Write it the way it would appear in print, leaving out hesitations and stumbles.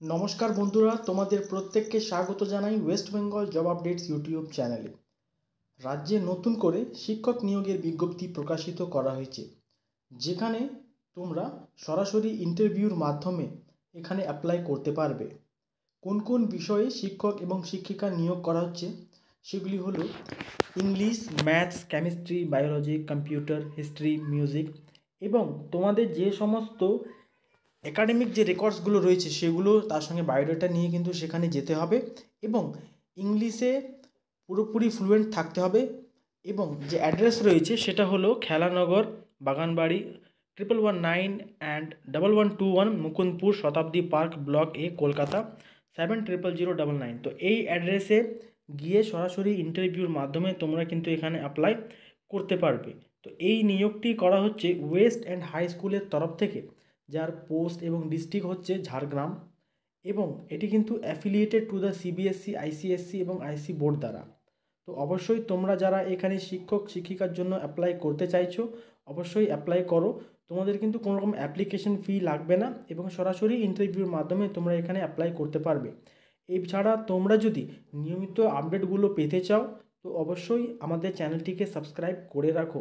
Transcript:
নমস্কার বন্ধুরা, তোমাদের প্রত্যেককে স্বাগত জানাই West Bengal job updates YouTube চ্যানেলে। রাজ্যে নতুন করে শিক্ষক নিয়োগের বিজ্ঞপ্তি প্রকাশিত করা হয়েছে, যেখানে তোমরা সরাসরি ইন্টারভিউর মাধ্যমে এখানে অ্যাপ্লাই করতে পারবে। কোন কোন বিষয়ে শিক্ষক এবং শিক্ষিকা নিয়োগ করা হচ্ছে সেগুলি হলো English, maths, chemistry, biology, computer, history, music এবং তোমাদের যে সমস্ত একাডেমিক যে রেকর্ডসগুলো রয়েছে সেগুলো তার সঙ্গে বায়োডাটা নিয়ে কিন্তু সেখানে যেতে হবে এবং ইংলিশে পুরোপুরি ফ্লুয়েন্ট থাকতে হবে। এবং যে অ্যাড্রেস রয়েছে সেটা হলো খেলানগর, বাগানবাড়ি, 1119 and 1121 Mukundapur Shatabdi park, block এ, কলকাতা 700099। তো এই অ্যাড্রেসে গিয়ে সরাসরি ইন্টারভিউর মাধ্যমে তোমরা কিন্তু এখানে অ্যাপ্লাই করতে পারবে। তো এই নিয়োগটি করা হচ্ছে ওয়েস্ট অ্যান্ড হাই স্কুলের তরফ থেকে, যার পোস্ট এবং ডিস্ট্রিক্ট হচ্ছে ঝাড়গ্রাম, এবং এটি কিন্তু affiliated to the CBSE, ICSE এবং আইসি বোর্ড দ্বারা। তো অবশ্যই তোমরা যারা এখানে শিক্ষক শিক্ষিকার জন্য অ্যাপ্লাই করতে চাইছো অবশ্যই অ্যাপ্লাই করো। তোমাদের কিন্তু কোনো রকম অ্যাপ্লিকেশন ফি লাগবে না এবং সরাসরি ইন্টারভিউর মাধ্যমে তোমরা এখানে অ্যাপ্লাই করতে পারবে। এছাড়া তোমরা যদি নিয়মিত আপডেটগুলো পেতে চাও তো অবশ্যই আমাদের চ্যানেলটিকে সাবস্ক্রাইব করে রাখো।